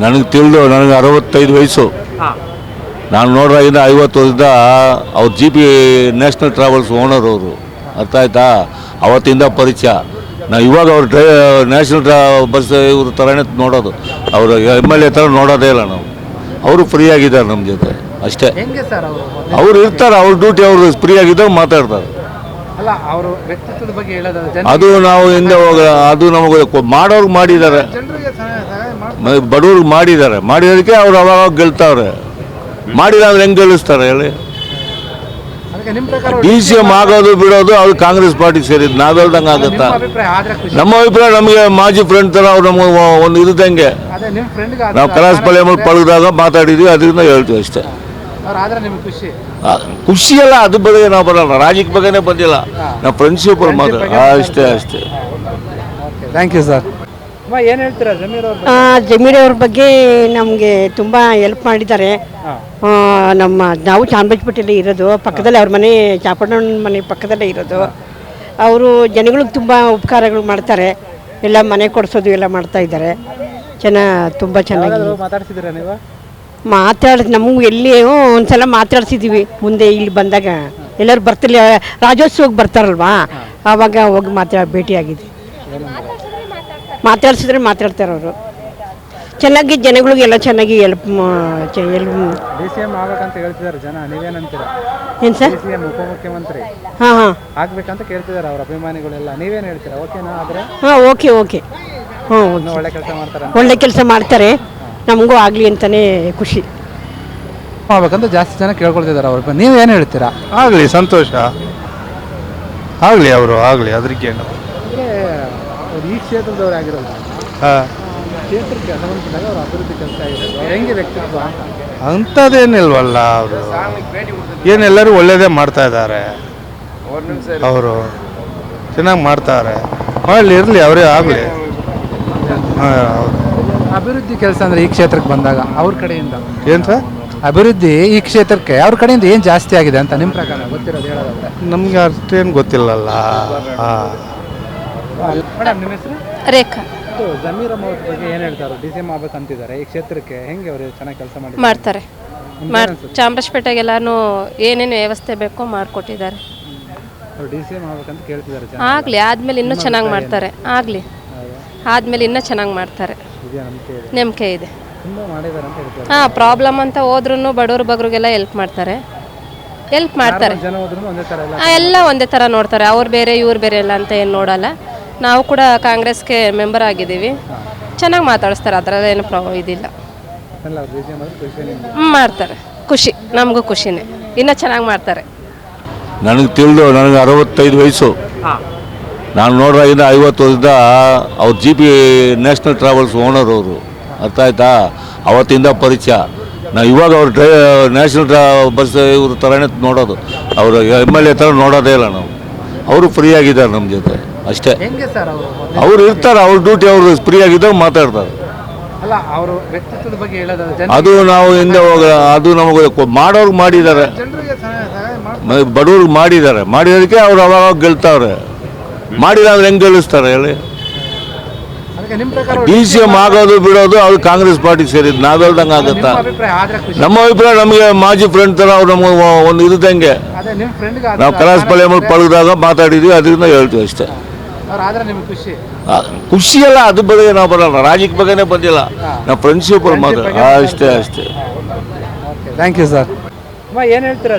ನನಗೆ ತಿಳಿದು ನನಗೆ 65 ವಯಸ್ಸು. ನಾನು ನೋಡ್ರಾಗಿಂದ 50 ವರ್ಷದ ಅವ್ರು GP ನ್ಯಾಷನಲ್ ಟ್ರಾವೆಲ್ಸ್ ಓನರ್ ಅವರು. ಅರ್ಥ ಆಯ್ತಾ? ಅವತ್ತಿಂದ ಪರಿಚಯ. ನಾವು ಇವಾಗ ಅವ್ರು ನ್ಯಾಷನಲ್ ಬಸ್ ಇವ್ರ ಥರನೇ ನೋಡೋದು. ಅವರು MLA ಥರ ನೋಡೋದೇ ಇಲ್ಲ ನಾವು. ಅವರು ಫ್ರೀ ಆಗಿದ್ದಾರೆ ನಮ್ಮ ಜೊತೆ ಅಷ್ಟೇ. ಅವ್ರು ಇರ್ತಾರೆ, ಅವ್ರ ಡ್ಯೂಟಿ ಅವರು ಫ್ರೀ ಆಗಿದ್ದಾಗ ಮಾತಾಡ್ತಾರೆ. ಅದು ನಾವು ಹಿಂದೆ ಅದು ನಮಗೆ ಮಾಡೋರ್ಗೆ ಮಾಡಿದ್ದಾರೆ, ಬಡವ್ರಿಗೆ ಮಾಡಿರೋದಕ್ಕೆ ಅವ್ರು ಅವಾಗ ಗೆಲ್ತಾವ್ರೆ. ಮಾಡಿಲ್ಲ ಅಂದ್ರೆ ಹೆಂಗೆ ಗೆಲ್ಲಿಸ್ತಾರೆ ಹೇಳಿ? DCM ಆಗೋದು ಬಿಡೋದು ಅದು ಕಾಂಗ್ರೆಸ್ ಪಾರ್ಟಿಗೆ ಸೇರಿದ್ದು. ನಾವೆಲ್ದಂಗೆ ಆಗುತ್ತಾ? ನಮ್ಮ ಅಭಿಪ್ರಾಯ, ನಮಗೆ ಮಾಜಿ ಫ್ರೆಂಡ್ ಥರ ಅವ್ರು ನಮಗೆ ಒಂದು ಇದ್ದಂಗೆ. ನಾವು ಕ್ರಾಸ್ ಪಲ್ಯ ಪಳಗಿದಾಗ ಮಾತಾಡಿದ್ವಿ, ಅದರಿಂದ ಹೇಳ್ತೀವಿ ಅಷ್ಟೇ. ಖುಷಿ ಅಲ್ಲ, ಅದ್ರ ಬಗ್ಗೆ ನಾವು ಬರಲ್ಲ, ರಾಜಕೀಯ ಬಗ್ಗೆನೇ ಬಂದಿಲ್ಲ, ನಾವು ಫ್ರೆಂಡ್ಶಿಪ್ ಮಾತಾಡ ಅಷ್ಟೇ. Thank you sir. ಏನು ಹೇಳ್ತೀರಾ ಜಮೀರ್ ಅವ್ರ ಬಗ್ಗೆ? ನಮಗೆ ತುಂಬ ಹೆಲ್ಪ್ ಮಾಡಿದ್ದಾರೆ. ನಾವು ಚಾಮರಾಜಪೇಟೆಯಲ್ಲಿ ಇರೋದು, ಪಕ್ಕದಲ್ಲೇ ಅವ್ರ ಮನೆ, ಚಾಪಣ್ಣನ ಮನೆ ಪಕ್ಕದಲ್ಲೇ ಇರೋದು. ಅವರು ಜನಗಳಿಗೆ ತುಂಬ ಉಪಕಾರಗಳು ಮಾಡ್ತಾರೆ, ಎಲ್ಲ ಮನೆ ಕೊಡಿಸೋದು ಎಲ್ಲ ಮಾಡ್ತಾ ಇದ್ದಾರೆ. ತುಂಬ ಚೆನ್ನಾಗಿ ಮಾತಾಡ್ಸಿದ್ದೀರಾ ನೀವು? ನಮಗೂ ಎಲ್ಲಿಯೂ ಒಂದ್ಸಲ ಮಾತಾಡ್ಸಿದ್ದೀವಿ. ಮುಂದೆ ಇಲ್ಲಿ ಬಂದಾಗ ಎಲ್ಲರೂ ಬರ್ತಿಲ್ಲ, ರಾಜ್ಯೋತ್ಸವಕ್ಕೆ ಬರ್ತಾರಲ್ವಾ, ಆವಾಗ ಹೋಗಿ ಭೇಟಿಯಾಗಿದ್ವಿ. ಮಾತಾಡ್ಸಿದ್ರೆ ಮಾತಾಡ್ತಾರೆ ಅವರು. ಚೆನ್ನಾಗಿ ಜನಗಳಿಗೆಲ್ಲ ಚೆನ್ನಾಗಿ ಹೆಲ್ಪ್ DCM ಆಗ್ಬೇಕಂತ ಹೇಳ್ತಿದ್ದಾರೆ ಜನ, ನೀವೇನಂತೀರಾ? ಏನು ಸರ್? DCM ಉಪಮುಖ್ಯಮಂತ್ರಿ ಆಗ್ಬೇಕಂತ ಕೇಳ್ತಿದ್ದಾರೆ ಅವ್ರ ಅಭಿಮಾನಿಗಳೆಲ್ಲ, ನೀವೇನು ಹೇಳ್ತೀರಾ? ಓಕೆನಾ? ಆದರೆ ಓಕೆ. ಒಳ್ಳೆ ಕೆಲಸ ಮಾಡ್ತಾರೆ, ಒಳ್ಳೆ ಕೆಲಸ ಮಾಡ್ತಾರೆ, ನಮಗೂ ಆಗಲಿ ಅಂತಲೇ ಖುಷಿ ಆಗ್ಬೇಕಂತ ಜಾಸ್ತಿ ಜನ ಕೇಳ್ಕೊಳ್ತಿದ್ದಾರೆ ಅವ್ರ. ನೀವೇನು ಹೇಳ್ತೀರಾ? ಆಗಲಿ, ಸಂತೋಷ ಆಗಲಿ, ಅವರು ಆಗಲಿ, ಅದ್ರಿಗೇನು. ಈ ಕ್ಷೇತ್ರದವ್ರು ಆಗಿರೋದು, ಕ್ಷೇತ್ರಕ್ಕೆ ಸಂಬಂಧಿಸಿದಾಗ ಅವ್ರ ಅಭಿವೃದ್ಧಿ ಕೆಲಸ ಆಗಿರೋದು ಹೆಂಗೆ ವ್ಯಕ್ತಿತ್ವ ಅಂಥದ್ದೇನಿಲ್ವಲ್ಲ. ಅವರು ಏನೆಲ್ಲರೂ ಒಳ್ಳೇದೇ ಮಾಡ್ತಾ ಇದ್ದಾರೆ, ಅವರು ಚೆನ್ನಾಗಿ ಮಾಡ್ತಾರೆ, ಮಾಡಲಿ, ಇರಲಿ, ಅವರೇ ಆಗಲಿ. ಅಭಿವೃದ್ಧಿ ಕೆಲಸ ಅಂದರೆ ಈ ಕ್ಷೇತ್ರಕ್ಕೆ ಬಂದಾಗ ಅವ್ರ ಕಡೆಯಿಂದ ಏನು ಸರ್? ಅಭಿವೃದ್ಧಿ ಈ ಕ್ಷೇತ್ರಕ್ಕೆ ಅವ್ರ ಕಡೆಯಿಂದ ಏನು ಜಾಸ್ತಿ ಆಗಿದೆ ಅಂತ ನಿಮ್ಮ ಪ್ರಕಾರ ಗೊತ್ತಿರೋದು ಹೇಳೋದಾದ್ರೆ? ನಮಗೆ ಅಷ್ಟೇನು ಗೊತ್ತಿಲ್ಲಲ್ಲ. ಮೇಡಮ್, ನಿಮ್ಮ ಹೆಸರು? ರೇಖಾ. ಜಮೀರ್ ಅವ್ರ ಬಗ್ಗೆ ಏನು ಹೇಳ್ತಾರೆ? DCM ಆಗ್ಬೇಕಂತಿದ್ದಾರೆ, ಈ ಕ್ಷೇತ್ರಕ್ಕೆ ಹೆಂಗೆ ಅವರು ಚೆನ್ನಾಗಿ ಕೆಲಸ ಮಾಡ್ತಾರೆ? ಚಾಮರಾಜಪೇಟೆಗೆಲ್ಲಾನು ಏನೇನು ವ್ಯವಸ್ಥೆ ಬೇಕೋ ಮಾಡಿಕೊಟ್ಟಿದ್ದಾರೆ. DCM ಆಗ್ಬೇಕಂತ ಕೇಳ್ತಿದ್ದಾರೆ ಜನ. ಆಗಲಿ, ಆದಮೇಲೆ ಇನ್ನೂ ಚೆನ್ನಾಗಿ ಮಾಡ್ತಾರೆ. ಆಗಲಿ, ಆದಮೇಲೆ ಇನ್ನೂ ಚೆನ್ನಾಗಿ ಮಾಡ್ತಾರೆ, ನಂಬಿಕೆ ಇದೆ. ಪ್ರಾಬ್ಲಮ್ ಅಂತ ಹೋದ್ರೂ ಬಡವ್ರ ಬಗ್ರಿಗೆಲ್ಲ ಹೆಲ್ಪ್ ಮಾಡ್ತಾರೆ. ಎಲ್ಲ ಒಂದೇ ಥರ ನೋಡ್ತಾರೆ. ಅವ್ರು ಬೇರೆ ಇವ್ರು ಬೇರೆ ಎಲ್ಲ ಅಂತ ಏನು ನೋಡಲ್ಲ. ನಾವು ಕೂಡ ಕಾಂಗ್ರೆಸ್ಗೆ ಮೆಂಬರ್ ಆಗಿದ್ದೀವಿ, ಚೆನ್ನಾಗಿ ಮಾತಾಡಿಸ್ತಾರೆ, ಅದರಲ್ಲಿ ಏನು ಇದಿಲ್ಲ. ಮಾಡ್ತಾರೆ, ಖುಷಿ, ನಮಗೂ ಖುಷಿನೇ, ಇನ್ನೂ ಚೆನ್ನಾಗಿ ಮಾಡ್ತಾರೆ. ನನಗೆ ತಿಳಿದು ನನಗೆ 65 ವಯಸ್ಸು. ನಾನು ನೋಡ್ರಾಗಿಂದ 50 ವರ್ಷದ ಅವ್ರು GP ನ್ಯಾಷನಲ್ ಟ್ರಾವೆಲ್ಸ್ ಓನರ್ ಅವರು. ಅರ್ಥ ಆಯ್ತಾ? ಅವತ್ತಿಂದ ಪರಿಚಯ. ನಾವು ಇವಾಗ ಅವ್ರು ನ್ಯಾಷನಲ್ ಬಸ್ ಇವ್ರ ಥರನೇ ನೋಡೋದು. ಅವರು MLA ಥರ ನೋಡೋದೇ ಇಲ್ಲ ನಾವು. ಅವರು ಫ್ರೀ ಆಗಿದ್ದಾರೆ ನಮ್ಮ ಜೊತೆ ಅಷ್ಟೇ. ಅವ್ರು ಇರ್ತಾರೆ, ಅವ್ರ ಡ್ಯೂಟಿ ಅವರು ಫ್ರೀ ಆಗಿದ್ದಾಗ ಮಾತಾಡ್ತಾರೆ. ಅದು ನಾವು ಹಿಂದೆ ಅದು ನಮಗೆ ಮಾಡೋರ್ಗೆ ಮಾಡಿದ್ದಾರೆ, ಬಡವ್ರಿಗೆ ಮಾಡಿರೋದಕ್ಕೆ ಅವ್ರು ಅವಾಗ ಗೆಲ್ತಾವ್ರೆ. ಮಾಡಿಲ್ಲ ಅಂದ್ರೆ ಹೆಂಗೆ ಗೆಲ್ಲಿಸ್ತಾರೆ ಹೇಳಿ? DCM ಆಗೋದು ಬಿಡೋದು ಅದು ಕಾಂಗ್ರೆಸ್ ಪಾರ್ಟಿಗೆ ಸೇರಿದ್ದು. ನಾವೆಲ್ದಂಗೆ ಆಗುತ್ತಾ? ನಮ್ಮ ಅಭಿಪ್ರಾಯ, ನಮಗೆ ಮಾಜಿ ಫ್ರೆಂಡ್ ಥರ ಅವ್ರು ನಮಗೆ ಒಂದು ಇದ್ದಂಗೆ. ನಾವು ಕ್ರಾಸ್ ಪಲ್ಯ ಪಳಗಿದಾಗ ಮಾತಾಡಿದ್ವಿ, ಅದರಿಂದ ಹೇಳ್ತೀವಿ ಅಷ್ಟೇ. ಖುಷಿ ಅಲ್ಲ, ಅದ್ರ ಬಗ್ಗೆ ನಾವು ಬರಲ್ಲ, ರಾಜಕೀಯ ಬಗ್ಗೆನೇ ಬಂದಿಲ್ಲ, ನಾವು ಫ್ರೆಂಡ್ಶಿಪ್ ಮಾತಾಡ ಅಷ್ಟೇ. Thank you sir. ಏನು ಹೇಳ್ತೀರಾ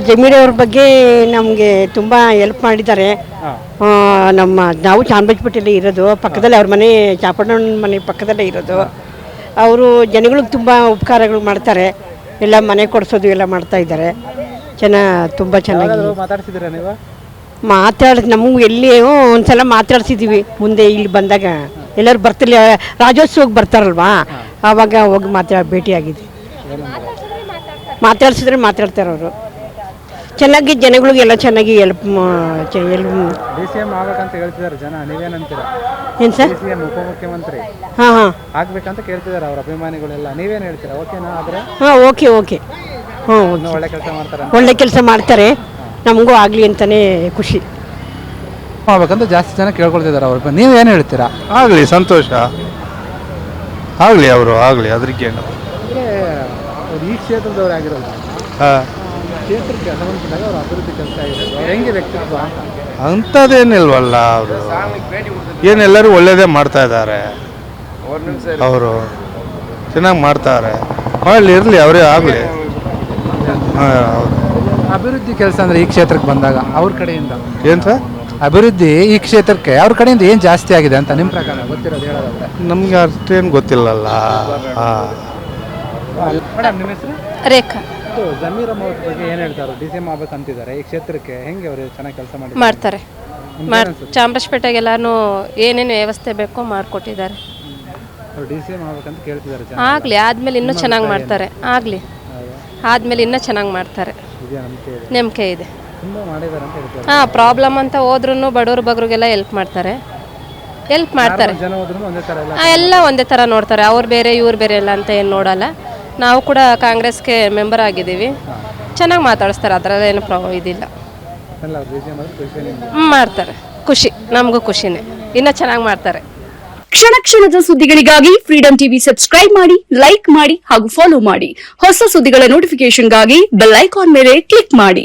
ಜಮೀರ್ ಅವ್ರ ಬಗ್ಗೆ? ನಮಗೆ ತುಂಬ ಹೆಲ್ಪ್ ಮಾಡಿದ್ದಾರೆ. ನಾವು ಚಾಮರಾಜಪೇಟೆಯಲ್ಲಿ ಇರೋದು, ಪಕ್ಕದಲ್ಲೇ ಅವ್ರ ಮನೆ, ಚಾಪಣ್ಣನ ಮನೆ ಪಕ್ಕದಲ್ಲೇ ಇರೋದು. ಅವರು ಜನಗಳಿಗೆ ತುಂಬ ಉಪಕಾರಗಳು ಮಾಡ್ತಾರೆ, ಎಲ್ಲ ಮನೆ ಕೊಡಿಸೋದು ಎಲ್ಲ ಮಾಡ್ತಾ ಇದ್ದಾರೆ. ತುಂಬ ಚೆನ್ನಾಗಿ ಮಾತಾಡ್ಸಿದ್ದೀರಾ ನೀವು? ನಮಗೂ ಎಲ್ಲಿಯೂ ಒಂದ್ಸಲ ಮಾತಾಡ್ಸಿದ್ದೀವಿ. ಮುಂದೆ ಇಲ್ಲಿ ಬಂದಾಗ ಎಲ್ಲರೂ ಬರ್ತಿಲ್ಲ, ರಾಜ್ಯೋತ್ಸವಕ್ಕೆ ಬರ್ತಾರಲ್ವಾ, ಆವಾಗ ಹೋಗಿ ಭೇಟಿಯಾಗಿದ್ವಿ. ಮಾತಾಡ್ಸಿದ್ರೆ ಮಾತಾಡ್ತಾರೆ ಅವರು. ಚೆನ್ನಾಗಿ ಜನಗಳಿಗೆಲ್ಲ ಚೆನ್ನಾಗಿ ಹೆಲ್ಪ್ DCM ಆಗ್ಬೇಕಂತ ಹೇಳ್ತಿದ್ದಾರೆ ಜನ, ನೀವೇನಂತೀರಾ? ಏನು ಸರ್? DCM ಉಪಮುಖ್ಯಮಂತ್ರಿ ಆಗ್ಬೇಕಂತ ಕೇಳ್ತಿದ್ದಾರೆ ಅವ್ರ ಅಭಿಮಾನಿಗಳೆಲ್ಲ, ನೀವೇನು ಹೇಳ್ತೀರಾ? ಓಕೆನಾ? ಆದರೆ ಓಕೆ. ಒಳ್ಳೆ ಕೆಲಸ ಮಾಡ್ತಾರೆ, ಒಳ್ಳೆ ಕೆಲಸ ಮಾಡ್ತಾರೆ, ನಮಗೂ ಆಗಲಿ ಅಂತಲೇ ಖುಷಿ ಆಗ್ಬೇಕಂತ ಜಾಸ್ತಿ ಜನ ಕೇಳ್ಕೊಳ್ತಿದ್ದಾರೆ ಅವ್ರ. ನೀವೇನು ಹೇಳ್ತೀರಾ? ಆಗಲಿ, ಸಂತೋಷ ಆಗಲಿ ಆಗಲಿ ಅದಕ್ಕೇನು. ಅಂದರೆ ಅವ್ರು ಈ ಕ್ಷೇತ್ರದವ್ರು ಆಗಿರೋದು ಹಾಂ, ಕ್ಷೇತ್ರಕ್ಕೆ ಸಂಬಂಧಪಟ್ಟಾಗ ಅವ್ರ ಅಭಿವೃದ್ಧಿ ಕೆಲಸ ಆಗಿರೋದು ಅವ್ರು ಹೆಂಗೆ ವ್ಯಕ್ತಿತ್ವ ಅಂತ. ಅಂಥದ್ದೇನಿಲ್ವಲ್ಲ ಅವರು. ಏನೆಲ್ಲರೂ ಒಳ್ಳೇದೇ ಮಾಡ್ತಾ ಇದ್ದಾರೆ. ಅವರು ಚೆನ್ನಾಗಿ ಮಾಡ್ತಾರೆ. ಮಾಡಲಿ, ಇರಲಿ, ಅವರೇ ಆಗಲಿ. ಹಾಂ, ಹೌದು. ಅಭಿವೃದ್ಧಿ ಕೆಲಸ ಅಂದರೆ ಈ ಕ್ಷೇತ್ರಕ್ಕೆ ಬಂದಾಗ ಅವ್ರ ಕಡೆಯಿಂದ ಏನು ಸರ್? ಅಭಿವೃದ್ಧಿ ಈ ಕ್ಷೇತ್ರಕ್ಕೆ ಅವ್ರ ಕಡೆಯಿಂದ ಏನು ಜಾಸ್ತಿ ಆಗಿದೆ ಅಂತ ನಿಮ್ಮ ಪ್ರಕಾರ ಗೊತ್ತಿರೋದು ಹೇಳೋದಾದ್ರೆ? ನಮಗೆ ಅಷ್ಟೇನು ಗೊತ್ತಿಲ್ಲಲ್ಲ. ಹಾಂ, ಮೇಡಮ್ ನಿಮ್ಮ ಹೆಸರು? ರೇಖಾ ಇದು ಜಮೀರ್ ಅಹಮದ್ ಬಗ್ಗೆ ಏನು ಹೇಳ್ತಾರೆ? ಡಿ ಸಿ ಎಂ ಆಗ್ಬೇಕಂತಿದ್ದಾರೆ. ಈ ಕ್ಷೇತ್ರಕ್ಕೆ ಹೆಂಗೆ ಅವರು ಚೆನ್ನಾಗಿ ಕೆಲಸ ಮಾಡಿ ಮಾಡ್ತಾರೆ. ಚಾಮರಾಜಪೇಟೆಗೆಲ್ಲಾನು ಏನೇನು ವ್ಯವಸ್ಥೆ ಬೇಕೋ ಮಾಡಿಕೊಟ್ಟಿದ್ದಾರೆ. ಅವ್ರು ಡಿ ಸಿ ಎಂ ಆಗ್ಬೇಕಂತ ಕೇಳ್ತಿದ್ದಾರೆ. ಆಗಲಿ, ಆದಮೇಲೆ ಇನ್ನೂ ಚೆನ್ನಾಗಿ ಮಾಡ್ತಾರೆ. ಆಗಲಿ, ಆದಮೇಲೆ ಇನ್ನೂ ಚೆನ್ನಾಗಿ ಮಾಡ್ತಾರೆ. ಇದೇ ನಂಬಿಕೆ ಇದೆ. ನಂಬಿಕೆ ಇದೆ. ತುಂಬ ಮಾಡಿದ್ದಾರೆ ಅಂತ ಹೇಳ್ತಾರೆ. ಹಾಂ, ಪ್ರಾಬ್ಲಮ್ ಅಂತ ಹೋದ್ರೂ ಬಡವ್ರ ಬಗ್ರಿಗೆಲ್ಲ ಹೆಲ್ಪ್ ಮಾಡ್ತಾರೆ. ಜನ ಹೋದ್ರೂ ಒಂದೇ ಥರ ಎಲ್ಲ ಎಲ್ಲ ಒಂದೇ ಥರ ನೋಡ್ತಾರೆ. ಅವ್ರು ಬೇರೆ ಇವ್ರು ಬೇರೆ ಎಲ್ಲ ಅಂತ ಏನು ನೋಡಲ್ಲ. ನಾವು ಕೂಡ ಕಾಂಗ್ರೆಸ್ಗೆ ಮೆಂಬರ್ ಆಗಿದ್ದೀವಿ. ಚೆನ್ನಾಗಿ ಮಾತಾಡಿಸ್ತಾರೆ, ಅದರಲ್ಲಿ ಏನು ಇದಿಲ್ಲ. ಎಲ್ಲ ಡಿ ಸಿ ಎಂ ಆದ್ರೆ ಖುಷಿ ನಿಮ್ಗೆ? ಮಾಡ್ತಾರೆ. ಖುಷಿ, ನಮಗೂ ಖುಷಿನೇ. ಇನ್ನೂ ಚೆನ್ನಾಗಿ ಮಾಡ್ತಾರೆ. ಕ್ಷಣ ಕ್ಷಣದ ಸುದ್ದಿಗಳಿಗಾಗಿ ಫ್ರೀಡಂ ಟಿವಿ ಸಬ್ಸ್ಕ್ರೈಬ್ ಮಾಡಿ, ಲೈಕ್ ಮಾಡಿ ಹಾಗೂ ಫಾಲೋ ಮಾಡಿ. ಹೊಸ ಸುದ್ದಿಗಳ ನೋಟಿಫಿಕೇಶನ್ಗಾಗಿ ಬೆಲ್ ಐಕಾನ್ ಮೇಲೆ ಕ್ಲಿಕ್ ಮಾಡಿ.